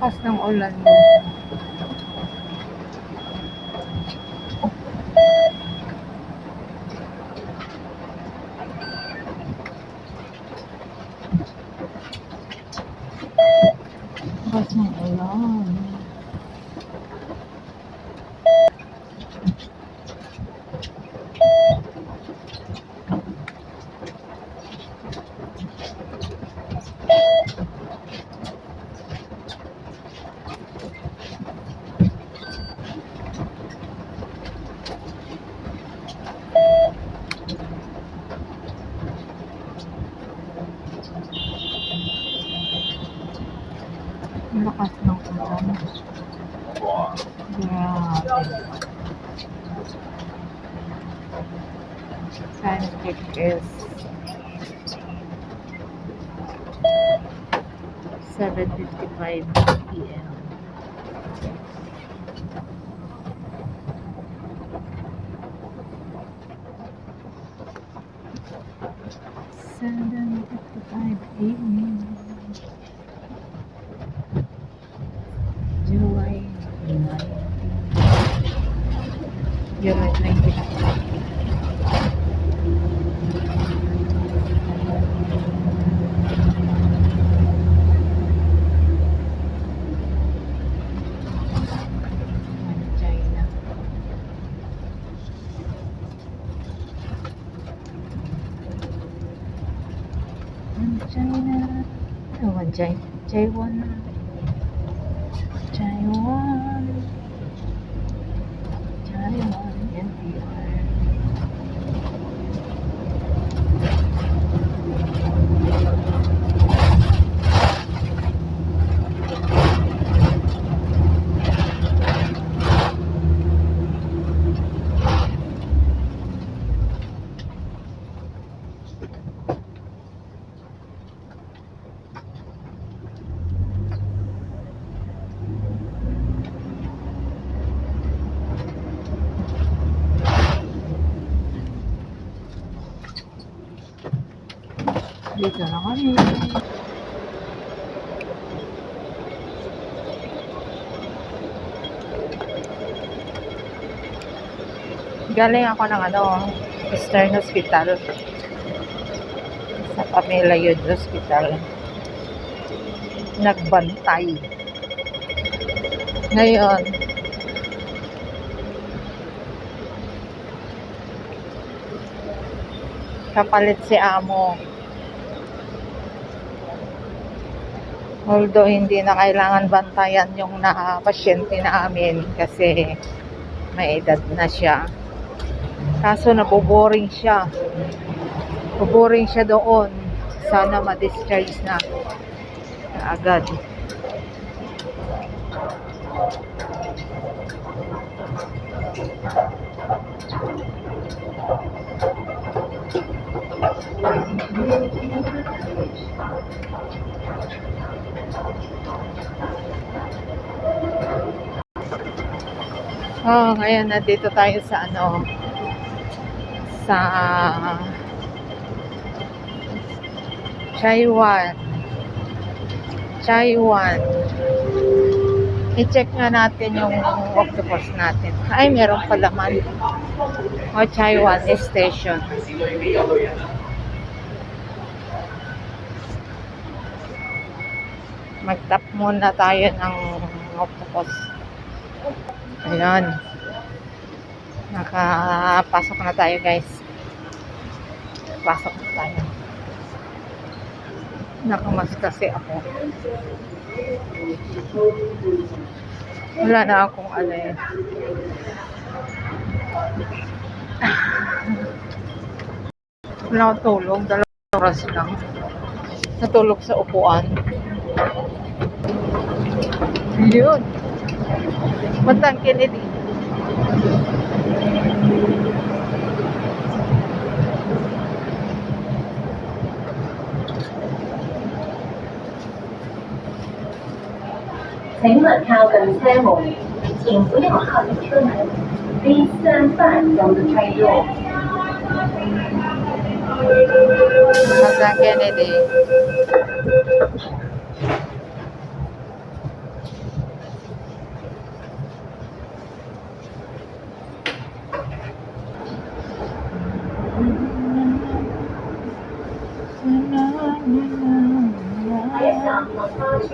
Lakas ng ulan minsan. Lakas ng ulan. Lakas ng ulan. Grabe. Time check is 7:55 p.m. July 19. China. Oh, Taiwan. NPR. Dito na kami. Galing ako ng Eastern Hospital. Sa Pamela Youth Hospital. Nagbantay. Ngayon, kapalit si amo. Although hindi na kailangan bantayan yung pasyente namin kasi may edad na siya. Kaso naboboring siya. Boboring siya doon. Sana ma-discharge na agad. Oh, ngayon nandito tayo sa sa Taiwan. I-check nga natin yung octopus natin. Ay, meron pala man. O, Taiwan Station. Mag-tap muna tayo ng octopus. Ayan. Nakapasok na tayo, guys. Pasok na tayo. Nakamas kasi ako. Wala na akong wala akong tulog. 2 oras lang. Natulog sa upuan. Yun. Puntang Kennedy.请勿靠近車門，請不要靠近車門。Please stand back from the train door. Puntang Kennedy. 还想往上去。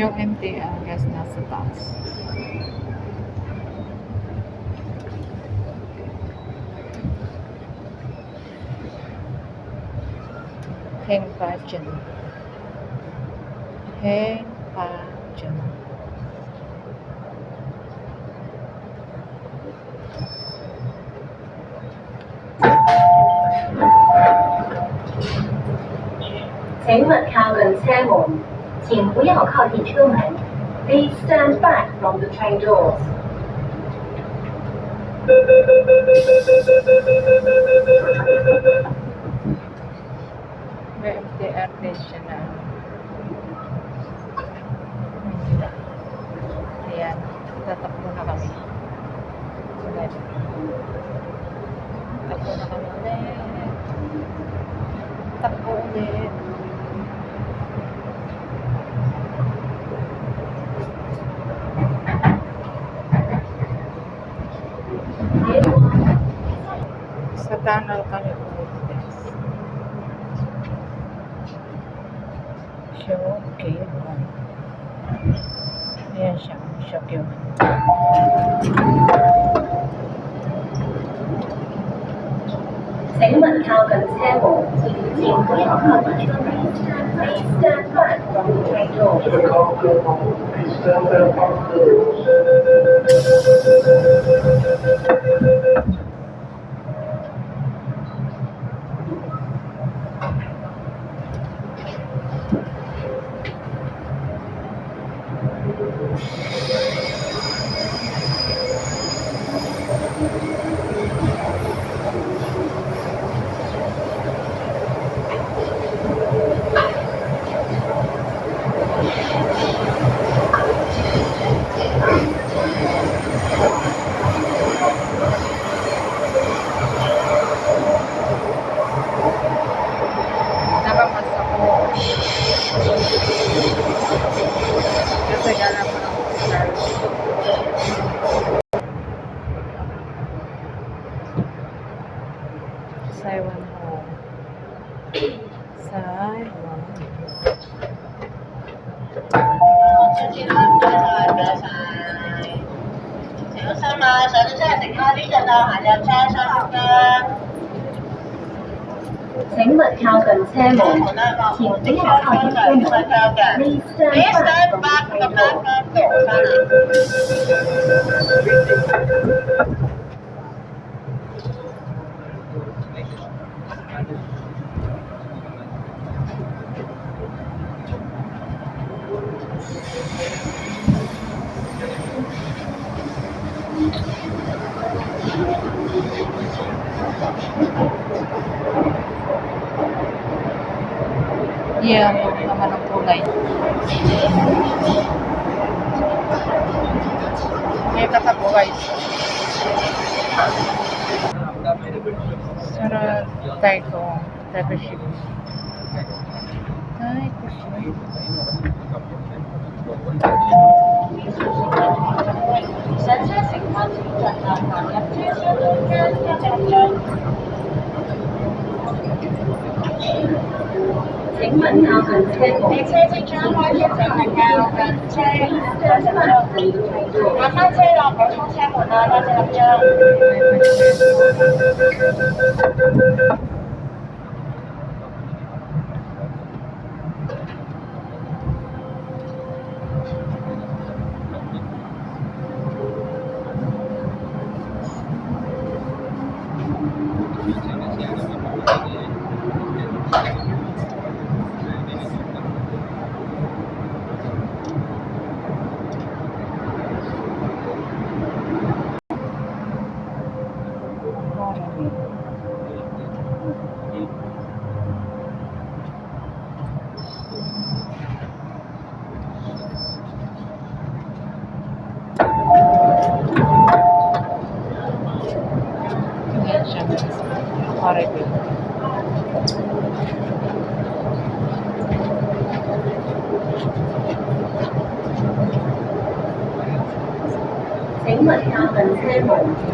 Yung MTR guys nasa taas. Heng pa dyan. Heng pa dyan.请勿靠近车門，請不要靠近車門。Please stand back from the train doors. May MTR din siya na. Ayan. Tatakbo na kami. Ulit. Takbo na kami ulit. Takbo ulit. Sa tunnel kami ulit guys. Shokyo. Ayan siya. Shokyo. 請勿靠近車門，請不要靠近車門。Please stand back from the train doors. Please stand back from the doors. Saiwan Hall. Saiwan. 小心啊！上咗車乘開呢陣啊，行入車廂啦。請勿靠近車門，請不要靠近車門。Please stand back from the train doors. Yeah, naman ang kulay. May tatakbo guys. Sarap tayo type ship. Type ship.請勿靠近車門。你車即將開出請勿靠近車，慢慢車落補充車門啦，多謝林張。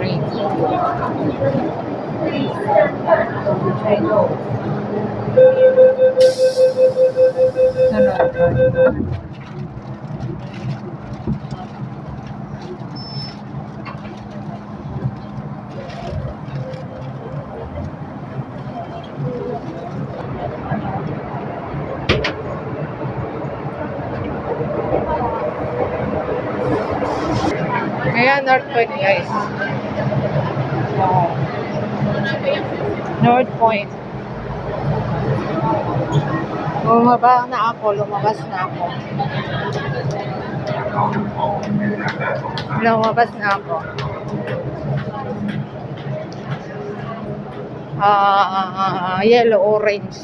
train. Please stand back from the train door. Sunod. Ayan, North Point, guys. North Point. Lumabas na ako. Lumabas na ako. Yellow orange.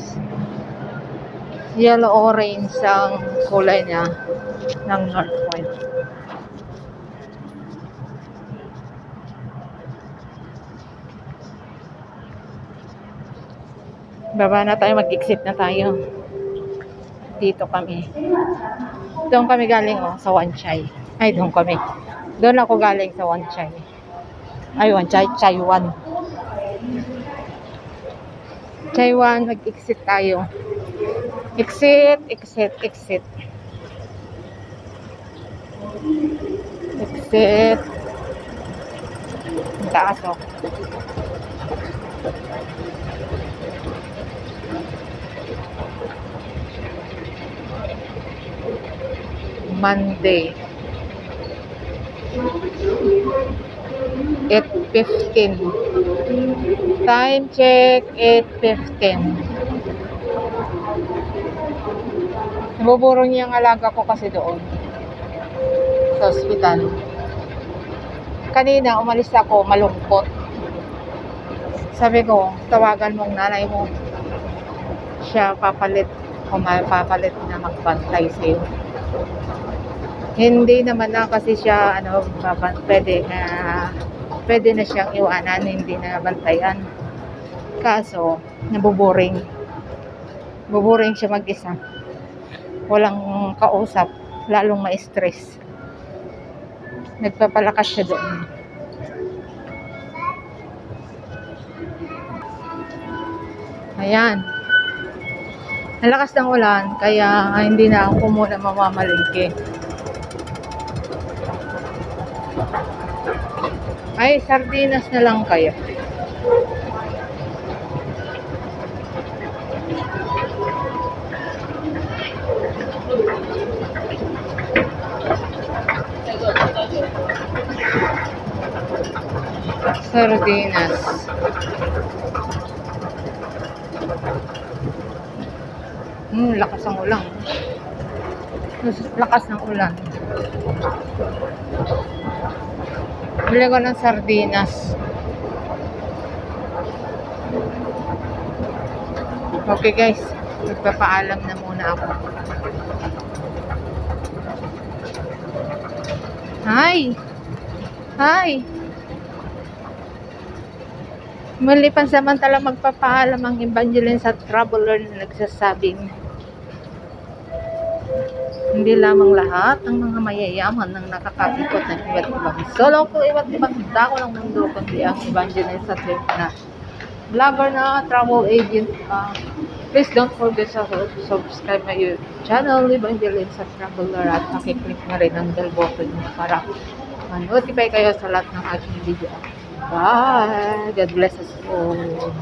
Yellow orange ang kulay niya ng North Point. Baba na tayo, mag-exit na tayo. Dito kami. Doon kami galing sa Wan Chai. Ay, doon kami. Doon ako galing sa Wan Chai. Ay, Wan Chai, Chaiwan. Chaiwan, mag-exit tayo. Exit. Exit. Taas, oh. Monday. 8:15. Time check, 8:15. Nabuburo niya ang alaga ko kasi doon. Sa ospital. Kanina, umalis ako, malungkot. Sabi ko, tawagan mong nanay mo. Siya papalit na magbantay sa'yo. Hindi naman na kasi siya pwede na siyang iwanan, hindi na bantayan. Kaso nabuboring siya mag-isa, walang kausap, lalong ma-stress. Nagpapalakas siya doon. Ayan, ang lakas ng ulan kaya hindi na ako muna mamamalingke. Ay, sardinas na lang kayo. Sardinas. Lakas ng ulan. Lakas ng ulan. Bili ko ng sardinas. Okay guys, magpapaalam na muna ako. Hi! Muli pansamantala magpapaalam ang Evangeline sa traveler na nagsasabing hindi lamang lahat ng mga mayayaman ng nakakapikot ng iba't ibang solo ko iba't ibang dako ng mundo, kundi ang Evangeline sa na vlogger na travel agent. Please don't forget to subscribe my YouTube channel, Evangeline sa Traveler, at pakiclick na rin ang bell button para ma-notify kayo sa lahat ng aking video. Bye! God bless us all.